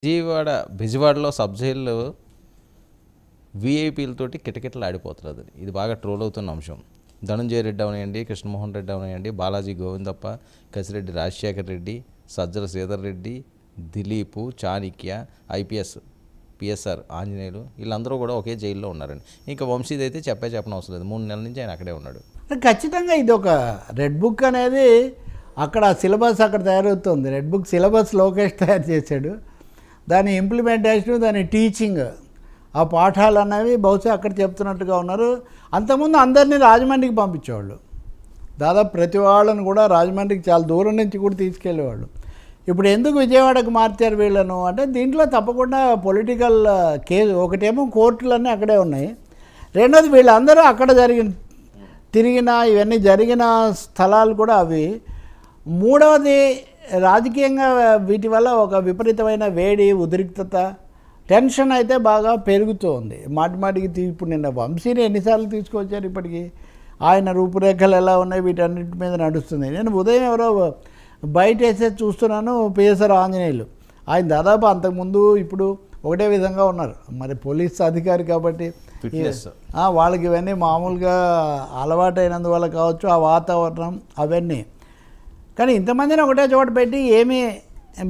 బెజవాడలో సబ్ జైల్లో వీఐపీలతోటి కిటకిటలు ఆడిపోతున్నది. ఇది బాగా ట్రోల్ అవుతున్న అంశం. ధనంజయ రెడ్డి అవనియండి, కృష్ణమోహన్ రెడ్డి అవనియండి, బాలాజీ గోవిందప్ప, కసిరెడ్డి రాజశేఖర్ రెడ్డి, సజ్జల శ్రీధర్ రెడ్డి, దిలీపు, చాణిక్య, ఐపీఎస్, పిఎస్ఆర్ ఆంజనేయులు వీళ్ళందరూ కూడా ఒకే జైల్లో ఉన్నారండి. ఇంకా వంశీది అయితే చెప్పనవసరం లేదు. 3 నెలల నుంచి ఆయన అక్కడే ఉన్నాడు. ఖచ్చితంగా ఇది ఒక రెడ్ బుక్ అనేది అక్కడ సిలబస్ అక్కడ తయారవుతుంది. రెడ్ బుక్ సిలబస్ లోకేష్ తయారు చేశాడు. దాని ఇంప్లిమెంటేషన్, దాని టీచింగ్, ఆ పాఠాలు అనేవి బహుశా అక్కడ చెప్తున్నట్టుగా ఉన్నారు. అంతకుముందు అందరినీ రాజమండ్రికి పంపించేవాళ్ళు. దాదాపు ప్రతి వాళ్ళని కూడా రాజమండ్రికి చాలా దూరం నుంచి కూడా తీసుకెళ్ళేవాళ్ళు. ఇప్పుడు ఎందుకు విజయవాడకు మార్చారు వీళ్ళను అంటే దీంట్లో తప్పకుండా పొలిటికల్ కేసు. ఒకటేమో కోర్టులన్నీ అక్కడే ఉన్నాయి, రెండోది వీళ్ళందరూ అక్కడ తిరిగిన ఇవన్నీ జరిగిన స్థలాలు కూడా అవి, మూడవది రాజకీయంగా వీటి వల్ల ఒక విపరీతమైన వేడి, ఉద్రిక్తత, టెన్షన్ అయితే బాగా పెరుగుతూ ఉంది. మాటిమాటికి ఇప్పుడు నిన్న వంశీని ఎన్నిసార్లు తీసుకొచ్చారు ఇప్పటికీ, ఆయన రూపురేఖలు ఎలా ఉన్నాయి వీటన్నిటి మీద నడుస్తుంది. నేను ఉదయం ఎవరో బయట వేసేది చూస్తున్నాను, పిఎస్ఆర్ ఆంజనేయులు. ఆయన దాదాపు అంతకుముందు ఇప్పుడు ఒకటే విధంగా ఉన్నారు. మరి పోలీస్ అధికారి కాబట్టి వాళ్ళకి ఇవన్నీ మామూలుగా అలవాటైనందువల్ల కావచ్చు, ఆ వాతావరణం అవన్నీ. కానీ ఇంతమందిని ఒకటే చోట పెట్టి ఏమీ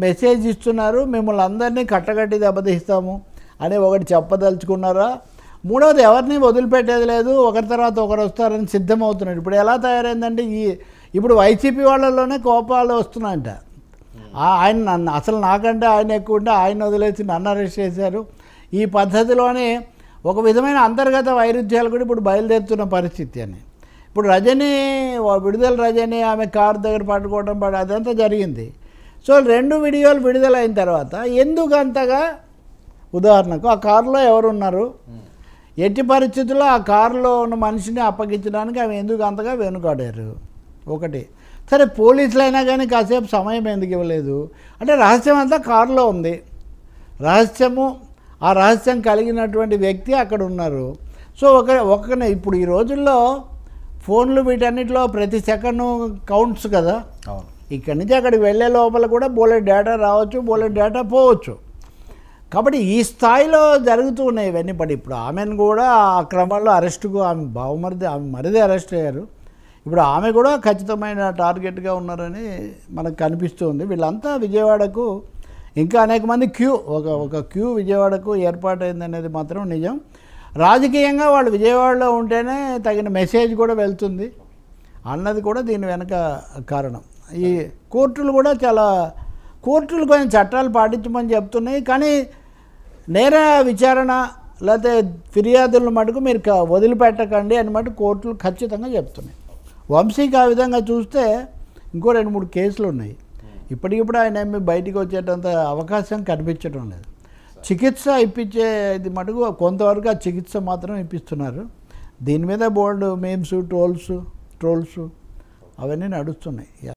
మెసేజ్ ఇస్తున్నారు, మిమ్మల్ని అందరినీ కట్టగట్టి దెబ్బతీస్తాము అని ఒకటి చెప్పదలుచుకున్నారా? మూడవది ఎవరిని వదిలిపెట్టేది లేదు, ఒకరి తర్వాత ఒకరు వస్తారని సిద్ధమవుతున్నారు. ఇప్పుడు ఎలా తయారైందంటే ఇప్పుడు వైసీపీ వాళ్ళలోనే కోపాలు వస్తున్నాయంట. ఆయన నన్ను అసలు నాకంటే ఆయన ఎక్కువ ఉంటే ఆయన వదిలేసి నన్ను అరెస్ట్ చేశారు. ఈ పద్ధతిలోనే ఒక విధమైన అంతర్గత వైరుధ్యాలు కూడా ఇప్పుడు బయలుదేరుతున్న పరిస్థితి అని. ఇప్పుడు విడుదల రజని ఆమె కారు దగ్గర పట్టుకోవడం అదంతా జరిగింది. సో 2 వీడియోలు విడుదలైన తర్వాత ఎందుకు అంతగా, ఉదాహరణకు ఆ కారులో ఎవరున్నారు, ఎట్టి పరిస్థితుల్లో ఆ కారులో ఉన్న మనిషిని అప్పగించడానికి ఆమె ఎందుకు అంతగా వెనుకాడారు? ఒకటి. సరే పోలీసులైనా కానీ కాసేపు సమయం ఎందుకు ఇవ్వలేదు అంటే రహస్యం అంతా కారులో ఉంది, ఆ రహస్యం కలిగినటువంటి వ్యక్తి అక్కడ ఉన్నారు. సో ఒకనే ఇప్పుడు ఈ రోజుల్లో ఫోన్లు వీటన్నిటిలో ప్రతి సెకండ్ కౌంట్స్ కదా. ఇక్కడి నుంచి అక్కడికి వెళ్ళే లోపల కూడా బోలెడ్ డేటా రావచ్చు, బోలెడ్ డేటా పోవచ్చు. కాబట్టి ఈ స్థాయిలో జరుగుతూ ఉన్నాయి ఇవన్నీ. ఇప్పుడు ఆమెను కూడా ఆ క్రమంలో అరెస్టుకు ఆమె మరిది అరెస్ట్ అయ్యారు. ఇప్పుడు ఆమె కూడా ఖచ్చితమైన టార్గెట్గా ఉన్నారని మనకు కనిపిస్తుంది. వీళ్ళంతా విజయవాడకు ఇంకా అనేక మంది ఒక క్యూ విజయవాడకు ఏర్పాటైందనేది మాత్రం నిజం. రాజకీయంగా వాళ్ళు విజయవాడలో ఉంటేనే తగిన మెసేజ్ కూడా వెళ్తుంది అన్నది కూడా దీని వెనక కారణం. ఈ కోర్టులు కూడా కోర్టులు కొంచెం చట్టాలు పాటించమని చెప్తున్నాయి, కానీ నేర విచారణ లేకపోతే ఫిర్యాదులను మటుకు మీరు వదిలిపెట్టకండి అని మటుకు కోర్టులు ఖచ్చితంగా చెప్తున్నాయి. వంశీకి ఆ విధంగా చూస్తే ఇంకో 2-3 కేసులు ఉన్నాయి. ఇప్పటికిప్పుడు ఆయన ఏమి బయటికి వచ్చేటంత అవకాశం కనిపించడం లేదు. చికిత్స ఇప్పించేది మటుకు కొంతవరకు ఆ చికిత్స మాత్రం ఇప్పిస్తున్నారు. దీని మీద బోల్డ్ మేమ్స్, ట్రోల్స్ అవన్నీ నడుస్తున్నాయి.